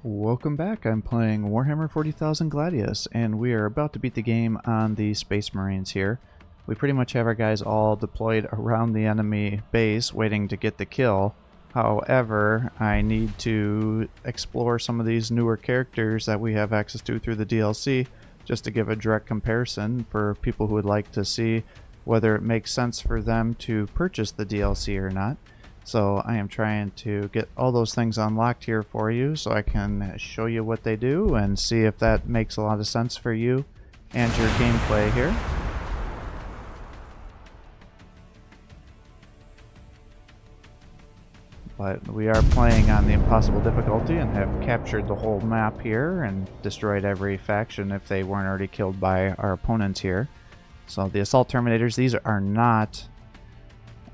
Welcome back. I'm playing Warhammer 40,000 Gladius, and we are about to beat the game on the Space Marines here. We pretty much have our guys all deployed around the enemy base, waiting to get the kill. However, I need to explore some of these newer characters that we have access to through the DLC, just to give a direct comparison for people who would like to see whether it makes sense for them to purchase the DLC or not. So I am trying to get all those things unlocked here for you so I can show you what they do and see if that makes a lot of sense for you and your gameplay here. But we are playing on the impossible difficulty and have captured the whole map here and destroyed every faction if they weren't already killed by our opponents here. So the Assault Terminators, these are not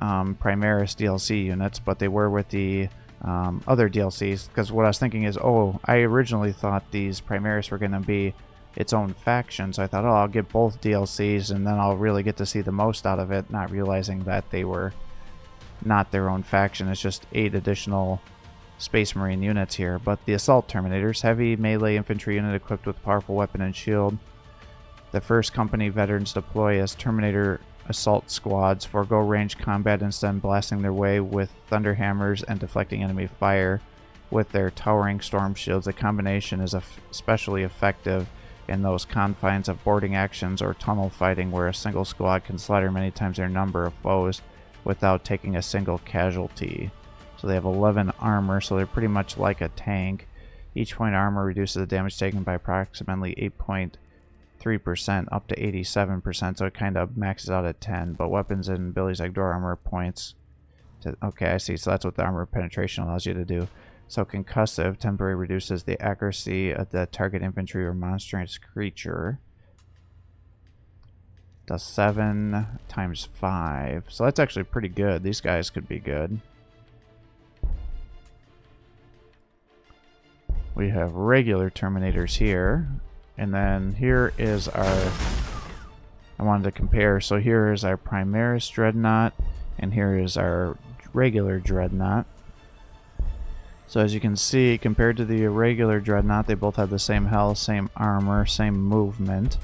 Primaris DLC units, but they were with the other DLCs, because what I was thinking is, I originally thought these Primaris were going to be its own faction, so I thought, I'll get both DLCs and then I'll really get to see the most out of it, not realizing that they were not their own faction. It's just 8 additional Space Marine units here. But the Assault Terminators, heavy melee infantry unit equipped with powerful weapon and shield. The first company veterans deploy as Terminator assault squads, forego range combat, instead blasting their way with thunder hammers and deflecting enemy fire with their towering storm shields. The combination is especially effective in those confines of boarding actions or tunnel fighting, where a single squad can slaughter many times their number of foes without taking a single casualty. So they have 11 armor, so they're pretty much like a tank. Each point armor reduces the damage taken by approximately 8.3% up to 87%, so it kind of maxes out at 10. But weapons and abilities like door armor points to, okay, I see, so that's what the armor penetration allows you to do. So concussive temporarily reduces the accuracy of the target infantry or monstrous creature. Does 7 times 5, so that's actually pretty good. These guys could be good. We have regular Terminators here. And then here is our, I wanted to compare, so here is our Primaris Dreadnought, and here is our regular Dreadnought. So as you can see, compared to the regular Dreadnought, they both have the same health, same armor, same movement.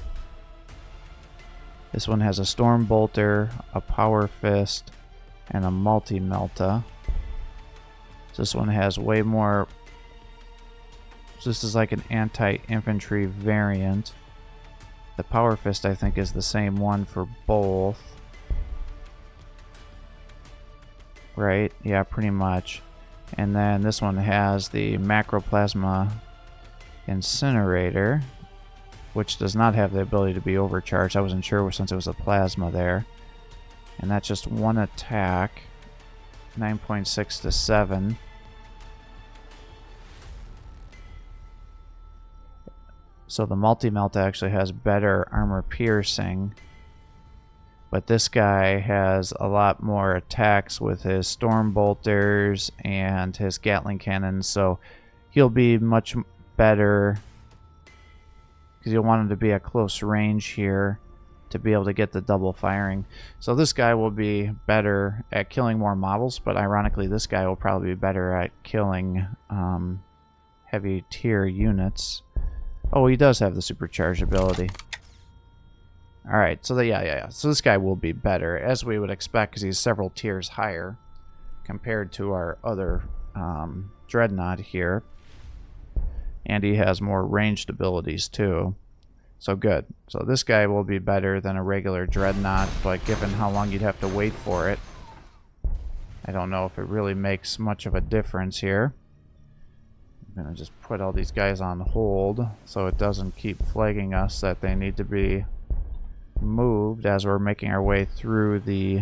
This one has a Storm Bolter, a Power Fist, and a Multi-Melta. So this one has way more. So this is like an anti-infantry variant. The Power Fist, I think, is the same one for both. Right? Yeah, pretty much. And then this one has the Macroplasma Incinerator, which does not have the ability to be overcharged. I wasn't sure since it was a plasma there. And that's just one attack. 9.6 to 7. So the Multi-Melta actually has better armor piercing, but this guy has a lot more attacks with his Storm Bolters and his Gatling cannons, so he'll be much better because you'll want him to be at close range here to be able to get the double firing. So this guy will be better at killing more models, but ironically this guy will probably be better at killing heavy tier units. Oh, he does have the supercharged ability. Alright, so yeah. So this guy will be better, as we would expect, because he's several tiers higher compared to our other Dreadnought here. And he has more ranged abilities, too. So good. So this guy will be better than a regular Dreadnought, but given how long you'd have to wait for it, I don't know if it really makes much of a difference here. I'm going to just put all these guys on hold so it doesn't keep flagging us that they need to be moved as we're making our way through the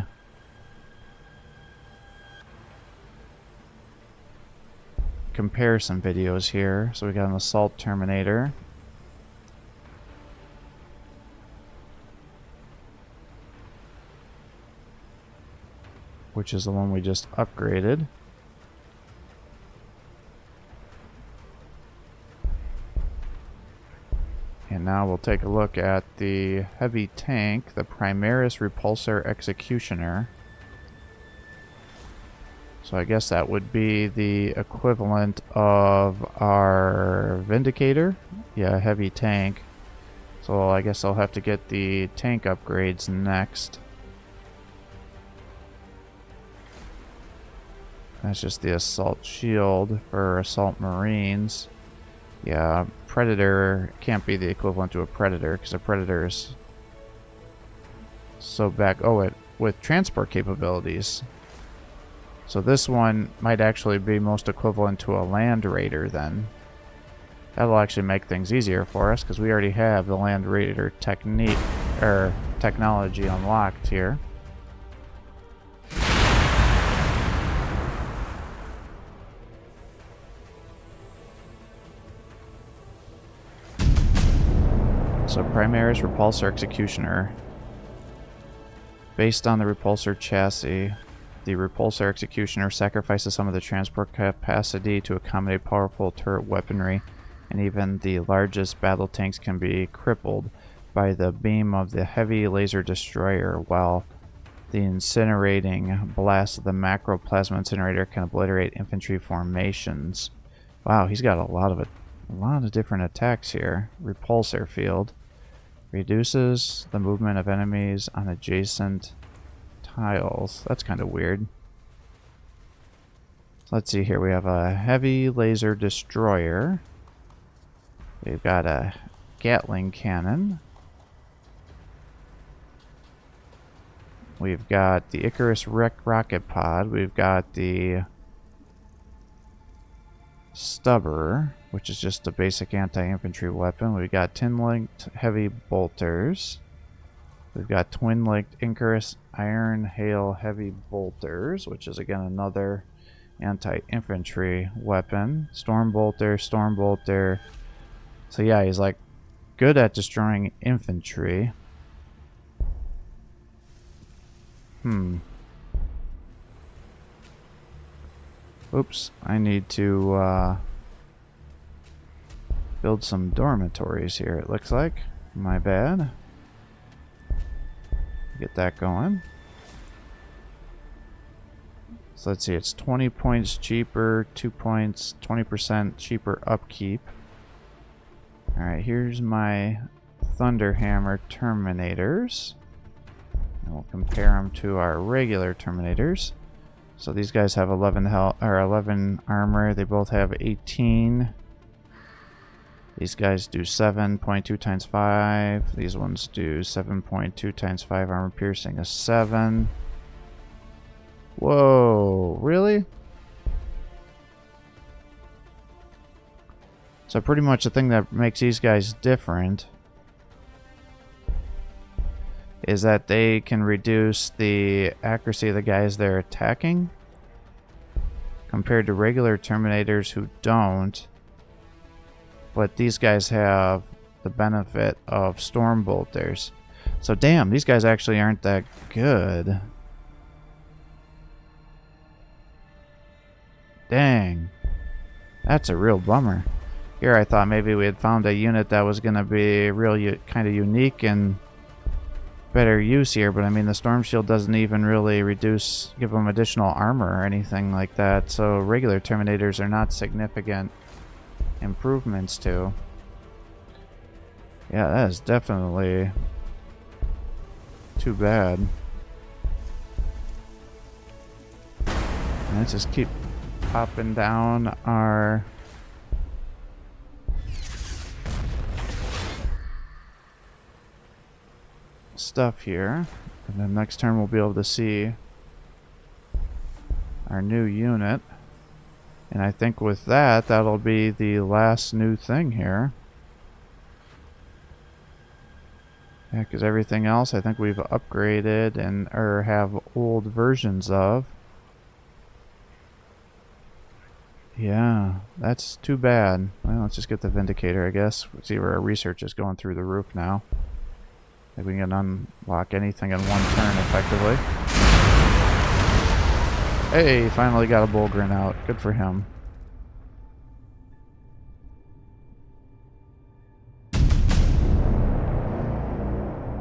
comparison videos here. So we got an Assault Terminator. Which is the one we just upgraded. And now we'll take a look at the heavy tank, the Primaris Repulsor Executioner. So I guess that would be the equivalent of our Vindicator? Yeah, heavy tank. So I guess I'll have to get the tank upgrades next. That's just the assault shield for assault marines. Yeah, predator can't be the equivalent to a predator because a predator is so back. Oh, it with transport capabilities. So this one might actually be most equivalent to a land raider then. That'll actually make things easier for us because we already have the land raider technique or technology unlocked here. So Primaris Repulsor Executioner. Based on the Repulsor chassis, the Repulsor Executioner sacrifices some of the transport capacity to accommodate powerful turret weaponry, and even the largest battle tanks can be crippled by the beam of the heavy laser destroyer, while the incinerating blast of the macroplasma incinerator can obliterate infantry formations. Wow, he's got a lot of different attacks here. Repulsor field reduces the movement of enemies on adjacent tiles. That's kind of weird. Let's see here. We have a heavy laser destroyer. We've got a Gatling cannon. We've got the Icarus rocket pod. We've got the Stubber, which is just a basic anti-infantry weapon. We've got tin-linked heavy bolters. We've got twin-linked Icarus iron hail heavy bolters, which is again another anti-infantry weapon. Storm bolter, storm bolter. So yeah, he's like good at destroying infantry. Oops, I need to build some dormitories here, it looks like. My bad. Get that going. So let's see, it's 20 points cheaper, 2 points, 20% cheaper upkeep. Alright, here's my Thunderhammer Terminators. And we'll compare them to our regular Terminators. So these guys have 11 health or 11 armor. They both have 18. These guys do 7.2 times 5. These ones do 7.2 times 5 armor piercing, a 7. Whoa, really? So pretty much the thing that makes these guys different is that they can reduce the accuracy of the guys they're attacking compared to regular Terminators who don't. But these guys have the benefit of storm bolters. So damn, these guys actually aren't that good. Dang. That's a real bummer. Here I thought maybe we had found a unit that was going to be real kind of unique and better use here, but I mean the storm shield doesn't even really give them additional armor or anything like that, so regular Terminators are not significant improvements to. Yeah, that is definitely too bad. Let's just keep popping down our stuff here, and then next turn we'll be able to see our new unit, and I think with that that'll be the last new thing here. Yeah, because everything else I think we've upgraded and or have old versions of. Yeah, that's too bad. Well, let's just get the Vindicator, I guess. Let's see where our research is going through the roof now. I think we can unlock anything in one turn effectively. Hey, finally got a Bullgrin out. Good for him.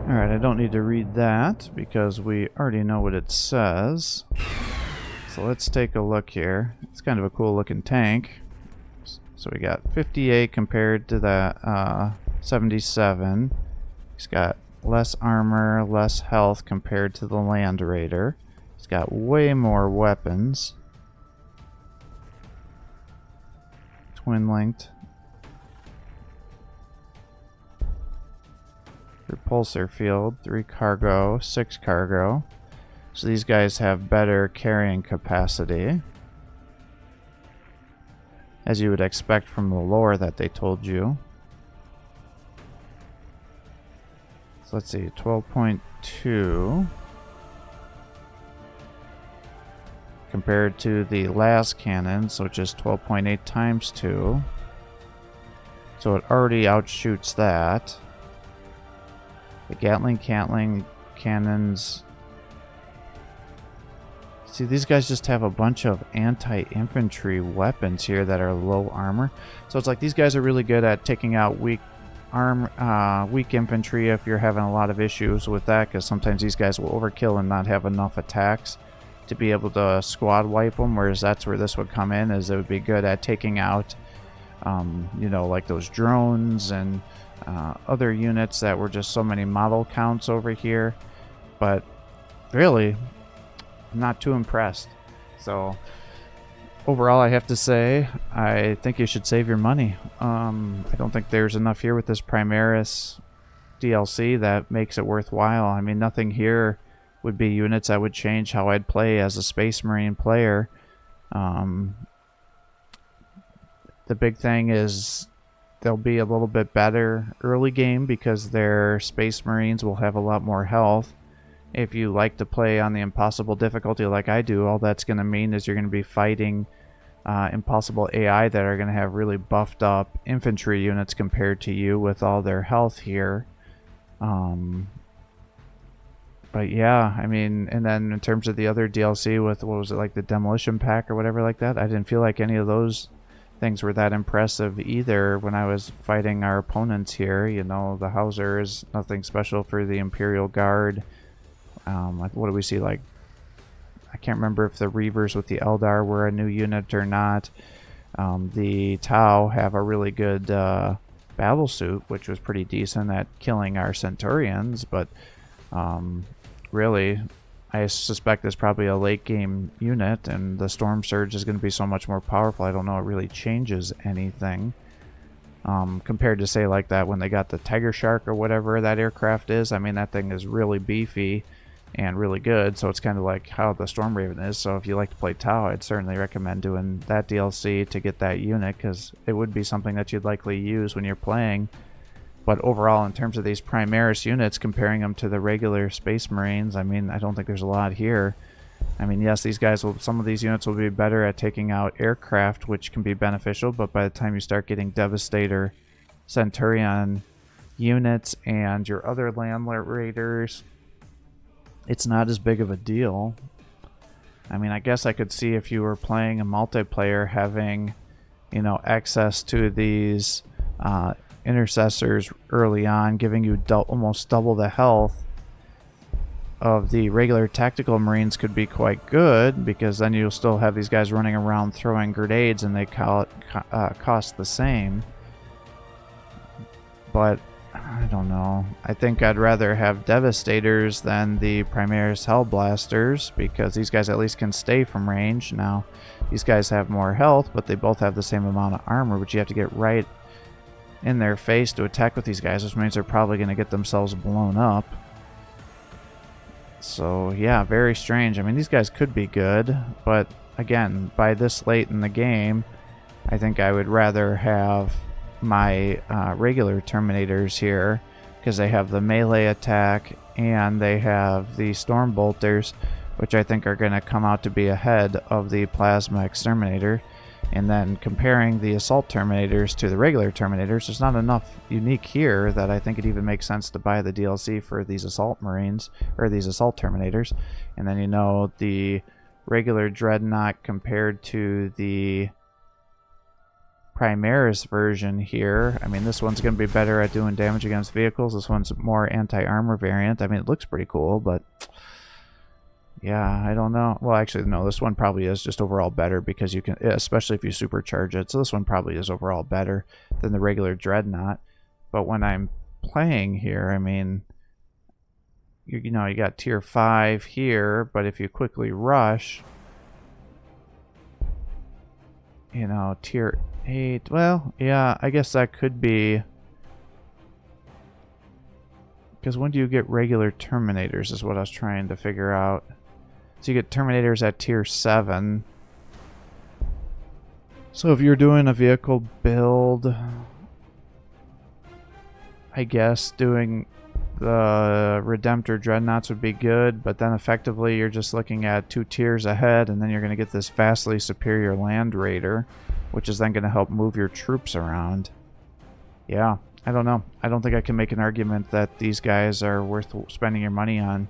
Alright, I don't need to read that because we already know what it says. So let's take a look here. It's kind of a cool looking tank. So we got 58 compared to the 77. He's got less armor, less health compared to the Land Raider. He's got way more weapons. Twin-linked. Repulsor field, 3 cargo, 6 cargo. So these guys have better carrying capacity, as you would expect from the lore that they told you. So let's see, 12.2 compared to the last cannons, which is 12.8 times 2. So it already outshoots that. The Gatling cannons. See, these guys just have a bunch of anti-infantry weapons here that are low armor. So it's like these guys are really good at taking out weak infantry if you're having a lot of issues with that, because sometimes these guys will overkill and not have enough attacks to be able to squad wipe them, whereas that's where this would come in, is it would be good at taking out, you know, like those drones and other units that were just so many model counts over here. But really, I'm not too impressed. So overall, I have to say, I think you should save your money. I don't think there's enough here with this Primaris DLC that makes it worthwhile. I mean, nothing here would be units that would change how I'd play as a Space Marine player. The big thing is they'll be a little bit better early game because their Space Marines will have a lot more health. If you like to play on the impossible difficulty like I do, all that's going to mean is you're going to be fighting impossible AI that are going to have really buffed up infantry units compared to you with all their health here. But yeah, I mean, and then in terms of the other DLC with, what was it, like the Demolition Pack or whatever like that, I didn't feel like any of those things were that impressive either when I was fighting our opponents here. You know, the Hauser is nothing special for the Imperial Guard. What do we see? Like, I can't remember if the Reavers with the Eldar were a new unit or not. The Tau have a really good battle suit, which was pretty decent at killing our Centurions, but really, I suspect it's probably a late game unit, and the Storm Surge is going to be so much more powerful. I don't know it really changes anything compared to, say, like that when they got the Tiger Shark or whatever that aircraft is. I mean, that thing is really beefy and really good, so it's kind of like how the Storm Raven is. So if you like to play Tau, I'd certainly recommend doing that DLC to get that unit, because it would be something that you'd likely use when you're playing. But overall, in terms of these Primaris units, comparing them to the regular Space Marines, I mean, I don't think there's a lot here. I mean, yes, these guys will, some of these units will be better at taking out aircraft, which can be beneficial, but by the time you start getting Devastator, Centurion units, and your other Land Raiders, it's not as big of a deal. I mean, I guess I could see if you were playing a multiplayer having, you know, access to these intercessors early on, giving you almost double the health of the regular tactical Marines could be quite good, because then you'll still have these guys running around throwing grenades and they cost the same. But I don't know. I think I'd rather have Devastators than the Primaris Hellblasters, because these guys at least can stay from range. Now, these guys have more health, but they both have the same amount of armor, but you have to get right in their face to attack with these guys, which means they're probably going to get themselves blown up. So yeah, very strange. I mean, these guys could be good, but again, by this late in the game, I think I would rather have my regular Terminators here, because they have the melee attack and they have the Storm Bolters, which I think are going to come out to be ahead of the Plasma Exterminator. And then comparing the Assault Terminators to the regular Terminators, there's not enough unique here that I think it even makes sense to buy the DLC for these Assault Marines, or these Assault Terminators. And then, you know, the regular Dreadnought compared to the Primaris version here. I mean, this one's going to be better at doing damage against vehicles. This one's more anti-armor variant. I mean, it looks pretty cool, but Yeah, I don't know. Well, actually, no, this one probably is just overall better because you can, especially if you supercharge it. So this one probably is overall better than the regular Dreadnought. But when I'm playing here, I mean, you know, you got tier 5 here, but if you quickly rush, you know, tier 8, well, yeah, I guess that could be. Because when do you get regular Terminators is what I was trying to figure out. So you get Terminators at tier 7. So if you're doing a vehicle build, I guess doing the Redemptor Dreadnoughts would be good, but then effectively you're just looking at 2 tiers ahead, and then you're going to get this vastly superior Land Raider, which is then going to help move your troops around. Yeah, I don't know. I don't think I can make an argument that these guys are worth spending your money on.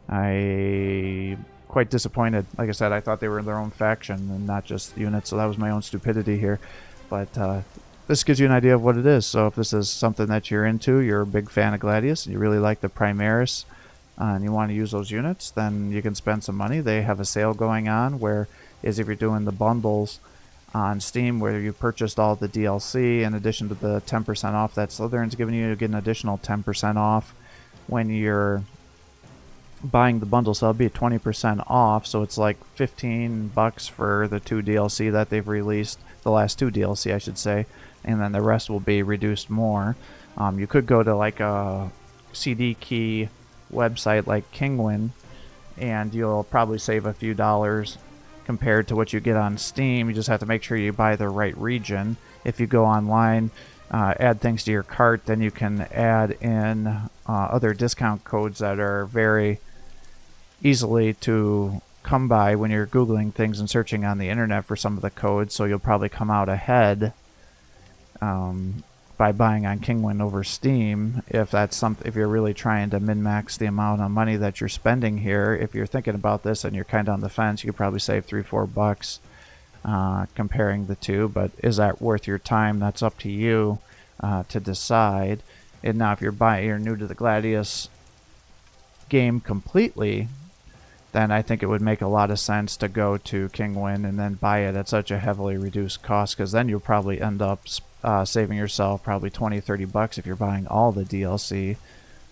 I'm quite disappointed. Like I said, I thought they were their own faction and not just units, so that was my own stupidity here. But this gives you an idea of what it is. So if this is something that you're into, you're a big fan of Gladius, and you really like the Primaris, and you want to use those units, then you can spend some money. They have a sale going on where if you're doing the bundles on Steam where you purchased all the DLC in addition to the 10% off that Slytherin's giving you get an additional 10% off when you're buying the bundle, so it'll be 20% off, so it's like $15 for the 2 DLC that they've released, the last 2 DLC I should say, and then the rest will be reduced more. You could go to like a CD key website like Kingwin and you'll probably save a few dollars compared to what you get on Steam. You just have to make sure you buy the right region. If you go online, add things to your cart, then you can add in other discount codes that are very easily to come by when you're Googling things and searching on the internet for some of the codes, so you'll probably come out ahead by buying on Kingwin over Steam if that's something, if you're really trying to min-max the amount of money that you're spending here. If you're thinking about this and you're kind of on the fence, you could probably save $3-4 comparing the two, but is that worth your time? That's up to you to decide. And now if you're new to the Gladius game completely, then I think it would make a lot of sense to go to Kingwin and then buy it at such a heavily reduced cost, because then you'll probably end up saving yourself probably $20-30 if you're buying all the DLC,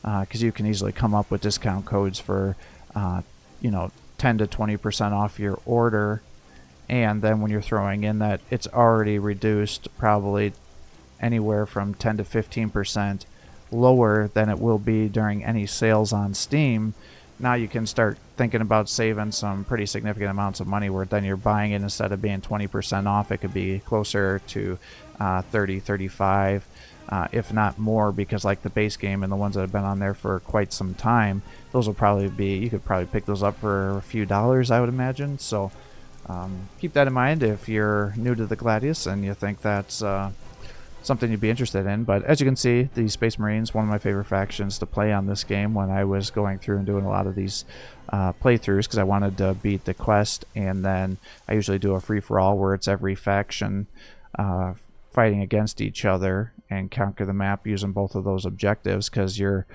because you can easily come up with discount codes for 10 to 20% off your order, and then when you're throwing in that it's already reduced probably anywhere from 10 to 15% lower than it will be during any sales on Steam, now you can start thinking about saving some pretty significant amounts of money, where then you're buying it, instead of being 20% off, it could be closer to 30, 35, if not more, because like the base game and the ones that have been on there for quite some time, those will probably be, you could probably pick those up for a few dollars, I would imagine. So keep that in mind if you're new to the Gladius and you think that's something you'd be interested in. But as you can see, the Space Marines, one of my favorite factions to play on this game when I was going through and doing a lot of these playthroughs, because I wanted to beat the quest, and then I usually do a free-for-all where it's every faction fighting against each other and conquer the map using both of those objectives, because your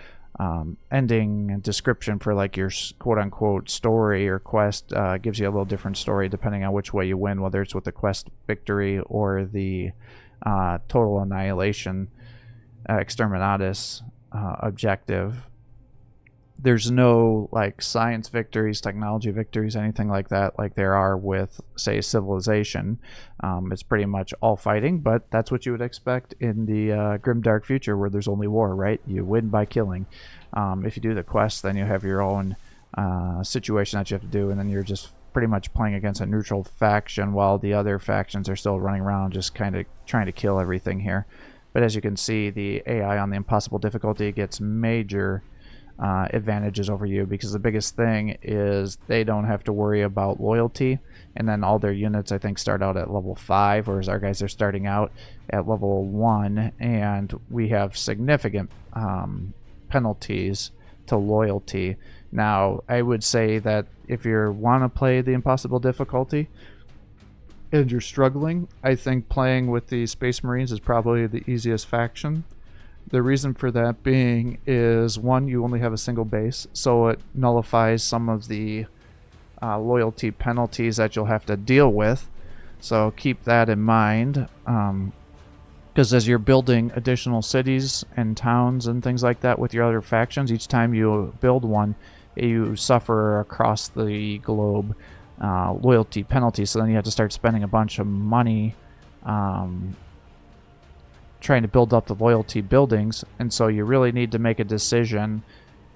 ending description for like your quote-unquote story or quest gives you a little different story depending on which way you win, whether it's with the quest victory or the total annihilation exterminatus objective. There's no like science victories, technology victories, anything like that like there are with, say, Civilization. It's pretty much all fighting, but that's what you would expect in the grimdark future where there's only war, right? You win by killing. If you do the quest, then you have your own situation that you have to do, and then you're just pretty much playing against a neutral faction while the other factions are still running around just kind of trying to kill everything here. But as you can see, the AI on the impossible difficulty gets major advantages over you, because the biggest thing is they don't have to worry about loyalty, and then all their units I think start out at level 5, whereas our guys are starting out at level 1, and we have significant penalties to loyalty. Now I would say that if you want to play the impossible difficulty and you're struggling, I think playing with the Space Marines is probably the easiest faction. The reason for that being is, one, you only have a single base, so it nullifies some of the loyalty penalties that you'll have to deal with. So keep that in mind. Because as you're building additional cities and towns and things like that with your other factions, each time you build one, you suffer across the globe loyalty penalties. So then you have to start spending a bunch of money trying to build up the loyalty buildings. And so you really need to make a decision.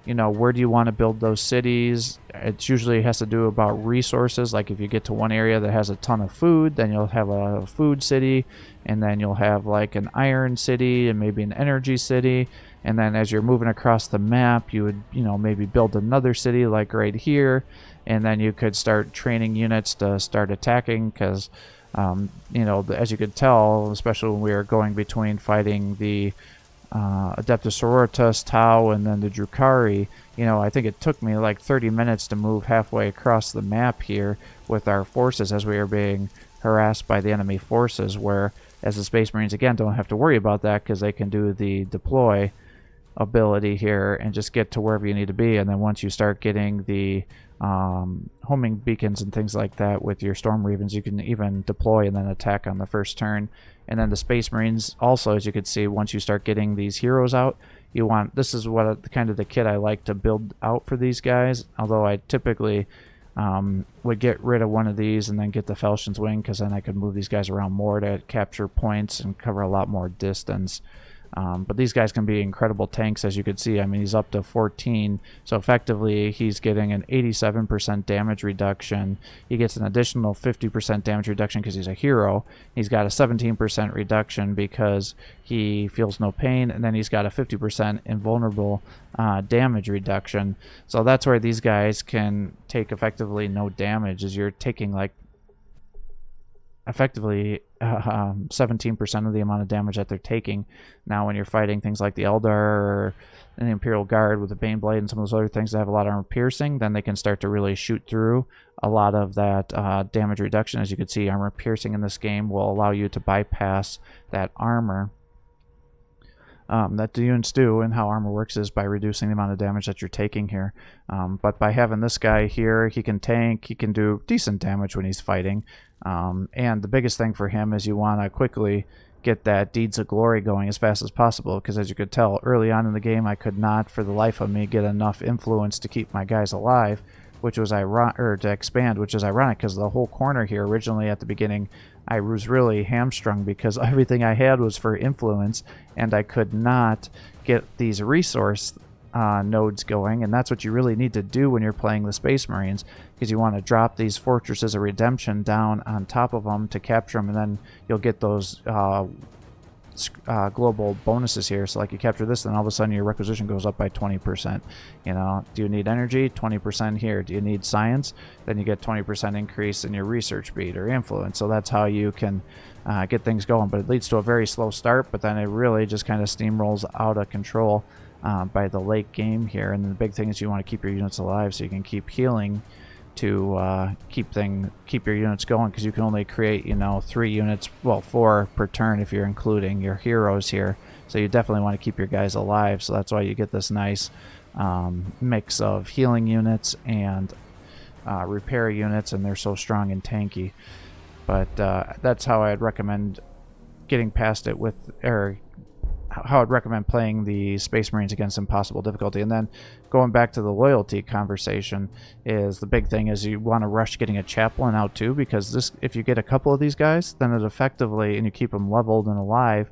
You know, where do you want to build those cities? It usually has to do about resources. Like if you get to one area that has a ton of food, then you'll have a food city, and then you'll have like an iron city and maybe an energy city. And then as you're moving across the map, you would, you know, maybe build another city like right here, and then you could start training units to start attacking because, you know, as you could tell, especially when we were going between fighting the Adeptus Sororitas, Tau, and then the Drukhari, you know, I think it took me like 30 minutes to move halfway across the map here with our forces as we were being harassed by the enemy forces, where as the Space Marines, again, don't have to worry about that because they can do the deploy ability here and just get to wherever you need to be. And then once you start getting the homing beacons and things like that with your Storm Ravens, you can even deploy and then attack on the first turn. And then the Space Marines also, as you can see, once you start getting these heroes out, you want, this is what kind of the kit I like to build out for these guys, although I typically would get rid of one of these and then get the Falchions Wing, because then I could move these guys around more to capture points and cover a lot more distance. But these guys can be incredible tanks, as you can see. I mean, he's up to 14, so effectively he's getting an 87% damage reduction. He gets an additional 50% damage reduction because he's a hero. He's got a 17% reduction because he feels no pain, and then he's got a 50% invulnerable damage reduction. So that's where these guys can take effectively no damage, as you're taking like effectively 17% of the amount of damage that they're taking. Now when you're fighting things like the Eldar or the Imperial Guard with the Baneblade and some of those other things that have a lot of armor piercing, then they can start to really shoot through a lot of that damage reduction. As you can see, armor piercing in this game will allow you to bypass that armor. That the units do, and how armor works is by reducing the amount of damage that you're taking here. But by having this guy here, he can tank, he can do decent damage when he's fighting. And the biggest thing for him is you want to quickly get that Deeds of Glory going as fast as possible, because as you could tell early on in the game, I could not for the life of me get enough influence to keep my guys alive, which was ironic, or to expand, which is ironic because the whole corner here originally at the beginning I was really hamstrung because everything I had was for influence, and I could not get these resource nodes going. And that's what you really need to do when you're playing the Space Marines, because you want to drop these Fortresses of Redemption down on top of them to capture them, and then you'll get those global bonuses here. So like you capture this, then all of a sudden your requisition goes up by 20%. You know, do you need energy? 20% here. Do you need science? Then you get 20% increase in your research speed or influence. So that's how you can get things going. But it leads to a very slow start, but then it really just kind of steamrolls out of control by the late game here. And the big thing is you want to keep your units alive so you can keep healing to keep your units going, because you can only create, you know, 3 units, well, 4 per turn if you're including your heroes here. So you definitely want to keep your guys alive. So that's why you get this nice mix of healing units and repair units, and they're so strong and tanky. But that's how I'd recommend getting past it with, or how I'd recommend playing the Space Marines against impossible difficulty. And then going back to the loyalty conversation, is the big thing is you want to rush getting a chaplain out too, because this, if you get a couple of these guys, then it effectively, and you keep them leveled and alive,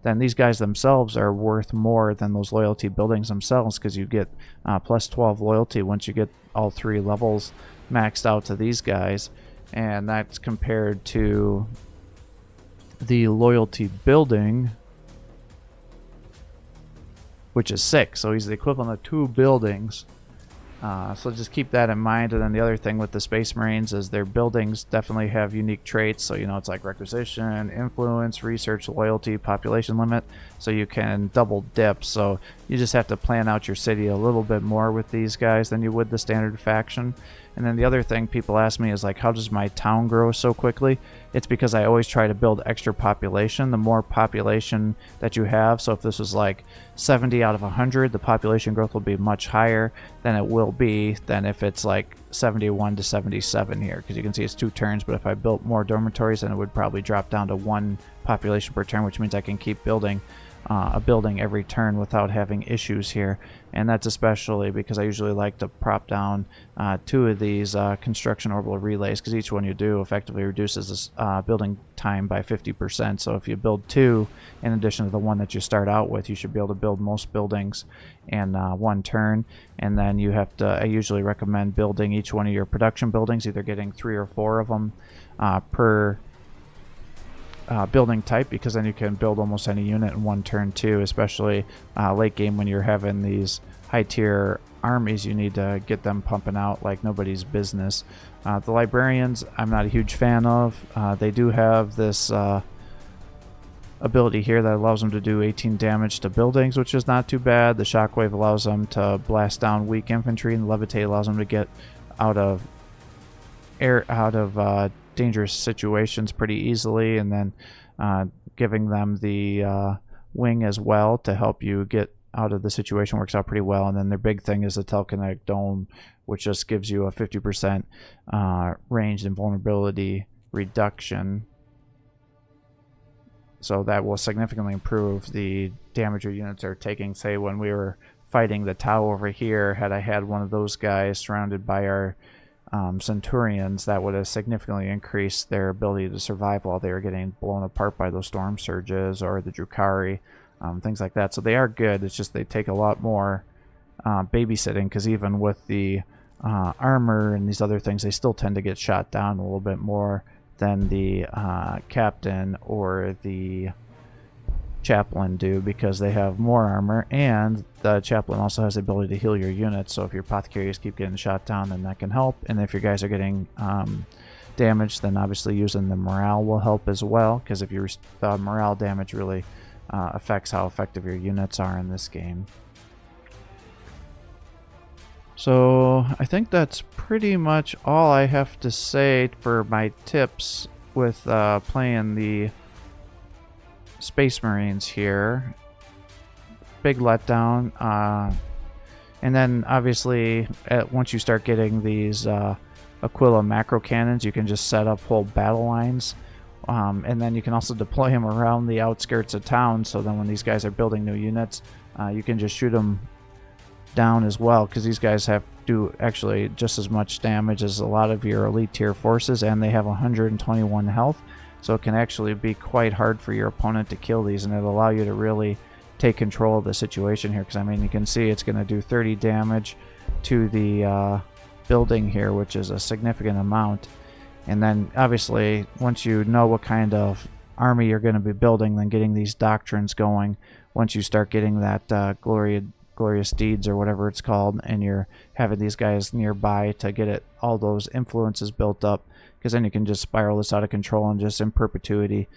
then these guys themselves are worth more than those loyalty buildings themselves, because you get plus 12 loyalty once you get all 3 levels maxed out to these guys. And that's compared to the loyalty building, which is 6, so he's the equivalent of 2 buildings. So just keep that in mind. And then the other thing with the Space Marines is their buildings definitely have unique traits. So, you know, it's like requisition, influence, research, loyalty, population limit. So you can double dip. So you just have to plan out your city a little bit more with these guys than you would the standard faction. And then the other thing people ask me is like, how does my town grow so quickly? It's because I always try to build extra population. The more population that you have, so if this was like 70 out of 100, the population growth will be much higher than it will be than if it's like 71 to 77 here, because you can see it's 2 turns. But if I built more dormitories, then it would probably drop down to 1 population per turn, which means I can keep building a building every turn without having issues here. And that's especially because I usually like to prop down 2 of these construction orbital relays, because each one you do effectively reduces this building time by 50%. So if you build 2 in addition to the one that you start out with, you should be able to build most buildings in 1 turn. And then you have to, I usually recommend building each one of your production buildings, either getting 3 or 4 of them per building type, because then you can build almost any unit in 1 turn too, especially late game when you're having these high tier armies. You need to get them pumping out like nobody's business. The librarians I'm not a huge fan of. They do have this ability here that allows them to do 18 damage to buildings, which is not too bad. The shockwave allows them to blast down weak infantry, and the levitate allows them to get out of dangerous situations pretty easily, and then giving them the wing as well to help you get out of the situation works out pretty well. And then their big thing is the telekinetic dome, which just gives you a 50% range and vulnerability reduction, so that will significantly improve the damage your units are taking. Say when we were fighting the Tau over here, had I had one of those guys surrounded by our Centurions, that would have significantly increased their ability to survive while they were getting blown apart by those storm surges or the Drukhari, things like that. So they are good. It's just they take a lot more babysitting, because even with the armor and these other things, they still tend to get shot down a little bit more than the captain or the chaplain do, because they have more armor, and the chaplain also has the ability to heal your units. So if your apothecaries keep getting shot down, then that can help. And if your guys are getting damaged, then obviously using the morale will help as well, because if you the morale damage really affects how effective your units are in this game. So I think that's pretty much all I have to say for my tips with playing the Space Marines here. Big letdown. And then obviously once you start getting these Aquila macro cannons, you can just set up whole battle lines. And then you can also deploy them around the outskirts of town, so then when these guys are building new units, you can just shoot them down as well, because these guys do actually just as much damage as a lot of your elite tier forces, and they have 121 health. So it can actually be quite hard for your opponent to kill these, and it'll allow you to really take control of the situation here. Because I mean, you can see it's going to do 30 damage to the building here, which is a significant amount. And then obviously once you know what kind of army you're going to be building, then getting these doctrines going, once you start getting that glorious deeds or whatever it's called, and you're having these guys nearby to get all those influences built up, because then you can just spiral this out of control and just in perpetuity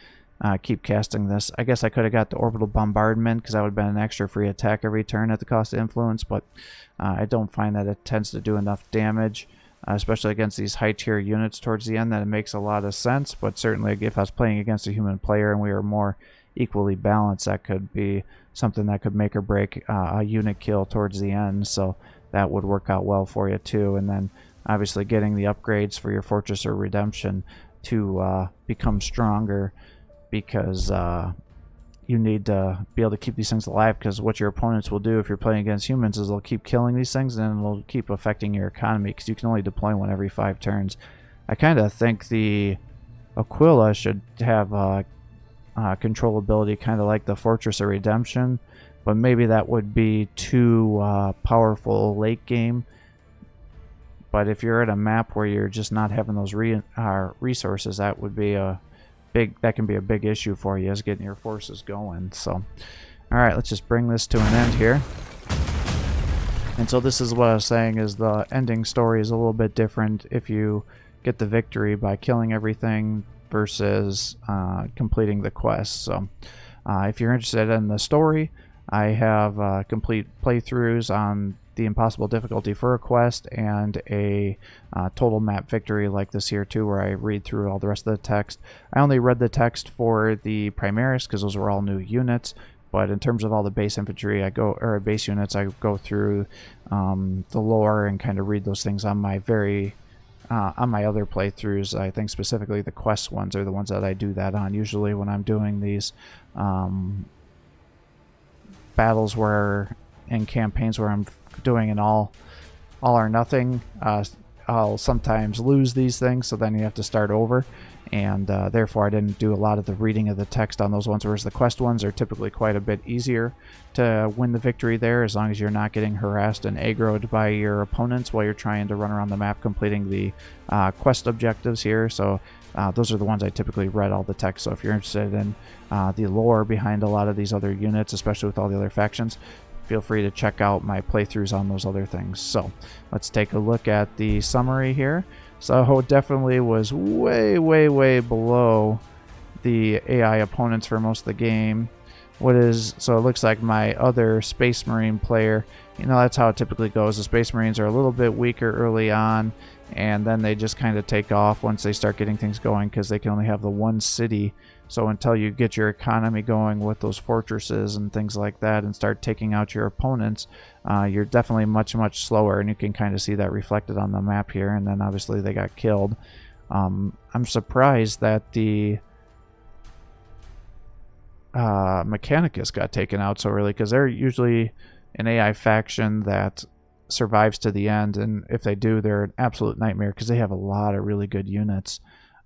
keep casting this. I guess I could have got the orbital bombardment, because that would have been an extra free attack every turn at the cost of influence, but I don't find that it tends to do enough damage, especially against these high tier units towards the end, that it makes a lot of sense. But certainly if I was playing against a human player and we were more equally balanced, that could be something that could make or break a unit kill towards the end, so that would work out well for you too. And then obviously getting the upgrades for your Fortress or Redemption to become stronger, because you need to be able to keep these things alive, because what your opponents will do if you're playing against humans is they'll keep killing these things, and it'll keep affecting your economy, because you can only deploy one every 5 turns. I kind of think the Aquila should have controllability kind of like the Fortress of Redemption, but maybe that would be too powerful late game. But if you're at a map where you're just not having those resources, that would be that can be a big issue for you, as getting your forces going. So all right, let's just bring this to an end here. And so this is what I was saying, is the ending story is a little bit different if you get the victory by killing everything versus completing the quest. So if you're interested in the story, I have complete playthroughs on the impossible difficulty for a quest and a total map victory like this here too, where I read through all the rest of the text. I only read the text for the Primaris because those were all new units, but in terms of all the base infantry, base units, I go through the lore and kind of read those things on my on my other playthroughs. I think specifically the quest ones are the ones that I do that on. Usually when I'm doing these battles and campaigns where I'm doing an all or nothing, I'll sometimes lose these things, so then you have to start over, and therefore I didn't do a lot of the reading of the text on those ones, whereas the quest ones are typically quite a bit easier to win the victory there, as long as you're not getting harassed and aggroed by your opponents while you're trying to run around the map completing the quest objectives here. So those are the ones I typically read all the text. So if you're interested in the lore behind a lot of these other units, especially with all the other factions, feel free to check out my playthroughs on those other things. So let's take a look at the summary here. So it definitely was way, way, way below the AI opponents for most of the game. So it looks like my other Space Marine player, that's how it typically goes. The Space Marines are a little bit weaker early on, and then they just kind of take off once they start getting things going, because they can only have the one city. So until you get your economy going with those fortresses and things like that and start taking out your opponents, you're definitely much, much slower, and you can kind of see that reflected on the map here. And then obviously they got killed. I'm surprised that the Mechanicus got taken out so early, because they're usually an AI faction that survives to the end, and if they do, they're an absolute nightmare because they have a lot of really good units.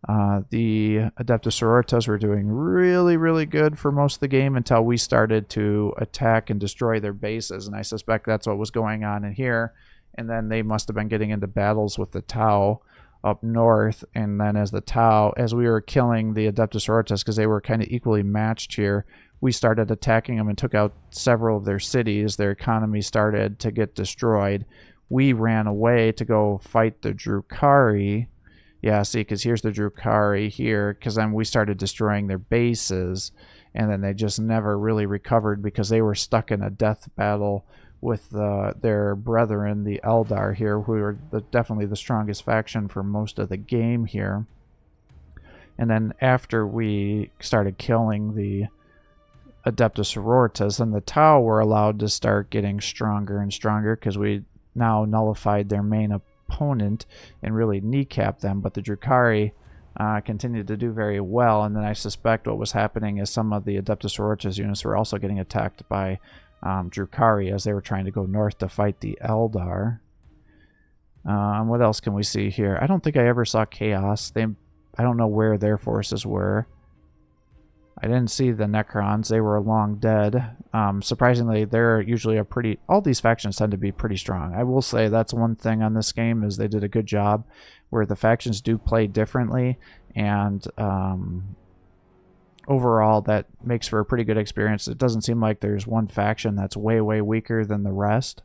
The Adeptus Sororitas were doing really, really good for most of the game until we started to attack and destroy their bases, and I suspect that's what was going on in here. And then they must have been getting into battles with the Tau up north, and then as we were killing the Adeptus Sororitas, because they were kind of equally matched here, we started attacking them and took out several of their cities. Their economy started to get destroyed. We ran away to go fight the Drukhari. Yeah, see, because here's the Drukhari here, because then we started destroying their bases, and then they just never really recovered because they were stuck in a death battle with their brethren, the Eldar here, who are definitely the strongest faction for most of the game here. And then after we started killing the Adeptus Sororitas, and the Tau were allowed to start getting stronger and stronger, because we now nullified their main opponent and really kneecapped them. But the Drukhari continued to do very well, and then I suspect what was happening is some of the Adeptus Sororitas units were also getting attacked by Drukhari as they were trying to go north to fight the Eldar. What else can we see here? I don't think I ever saw Chaos. I don't know where their forces were. I didn't see the Necrons. They were long dead. Surprisingly, they're usually all these factions tend to be pretty strong. I will say that's one thing on this game, is they did a good job where the factions do play differently, and overall that makes for a pretty good experience. It doesn't seem like there's one faction that's way, way weaker than the rest.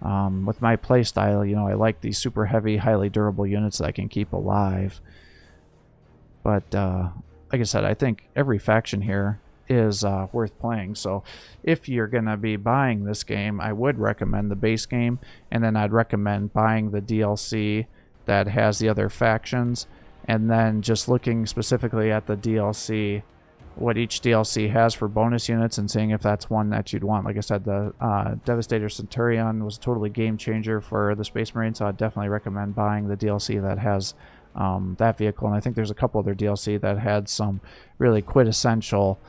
With my playstyle, I like these super heavy, highly durable units that I can keep alive. But like I said, I think every faction here is worth playing. So if you're going to be buying this game, I would recommend the base game, and then I'd recommend buying the DLC that has the other factions, and then just looking specifically at the DLC, what each DLC has for bonus units, and seeing if that's one that you'd want. Like I said, the Devastator Centurion was a totally game changer for the Space Marine, so I'd definitely recommend buying the DLC that has that vehicle. And I think there's a couple other DLC that had some really quintessential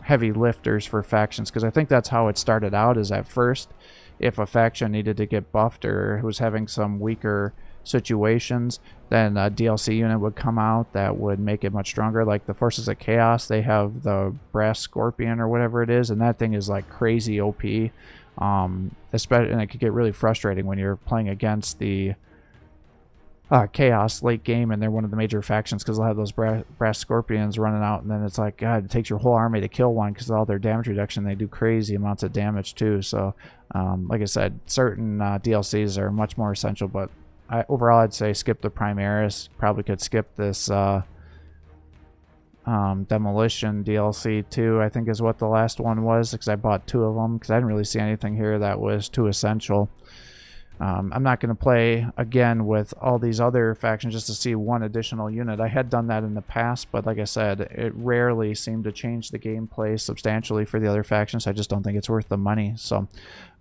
heavy lifters for factions, because I think that's how it started out, is at first, if a faction needed to get buffed or was having some weaker situations, then a DLC unit would come out that would make it much stronger. Like the Forces of Chaos, they have the Brass Scorpion or whatever it is, and that thing is like crazy OP. Especially, and it could get really frustrating when you're playing against the Chaos late game, and they're one of the major factions, because they'll have those brass Scorpions running out, and then it's like, God, it takes your whole army to kill one, because of all their damage reduction. They do crazy amounts of damage too. So like I said, certain DLCs are much more essential, but overall I'd say skip the Primaris. Probably could skip this Demolition DLC too, I think is what the last one was, because I bought 2 of them because I didn't really see anything here that was too essential. I'm not going to play again with all these other factions just to see one additional unit. I had done that in the past, but like I said, it rarely seemed to change the gameplay substantially for the other factions. I just don't think it's worth the money. So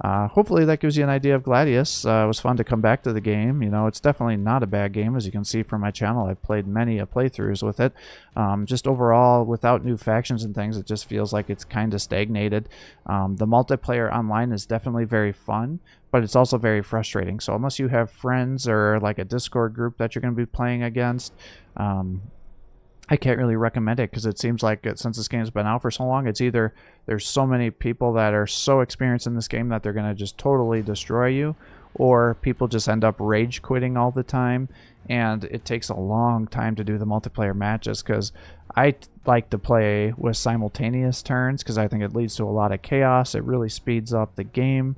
hopefully that gives you an idea of Gladius. It was fun to come back to the game. You know, it's definitely not a bad game. As you can see from my channel, I've played many playthroughs with it. Just overall, without new factions and things, it just feels like it's kind of stagnated. The multiplayer online is definitely very fun, but it's also very frustrating. So unless you have friends or like a Discord group that you're going to be playing against, I can't really recommend it, because it seems like since this game's been out for so long, it's either there's so many people that are so experienced in this game that they're going to just totally destroy you, or people just end up rage quitting all the time, and it takes a long time to do the multiplayer matches, because I like to play with simultaneous turns because I think it leads to a lot of chaos. It really speeds up the game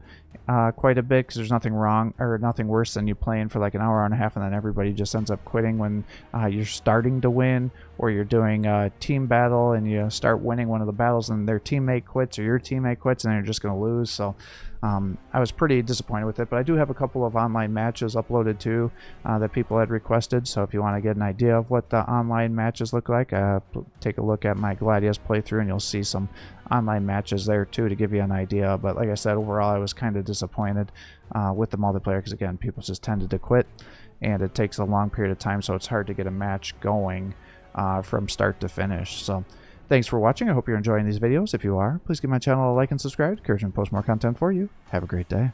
quite a bit, because there's nothing wrong or nothing worse than you playing for like an hour and a half and then everybody just ends up quitting when you're starting to win, or you're doing a team battle and you start winning one of the battles and their teammate quits or your teammate quits and then you're just going to lose. So I was pretty disappointed with it, but I do have a couple of online matches uploaded too that people had requested. So if you want to get an idea of what the online matches look like, take a look at my Gladius playthrough and you'll see some online matches there too to give you an idea. But like I said, overall I was kind of disappointed with the multiplayer, because again, people just tended to quit and it takes a long period of time, so it's hard to get a match going from start to finish. So thanks for watching. I hope you're enjoying these videos. If you are, please give my channel a like and subscribe. Encourage me to post more content for you. Have a great day.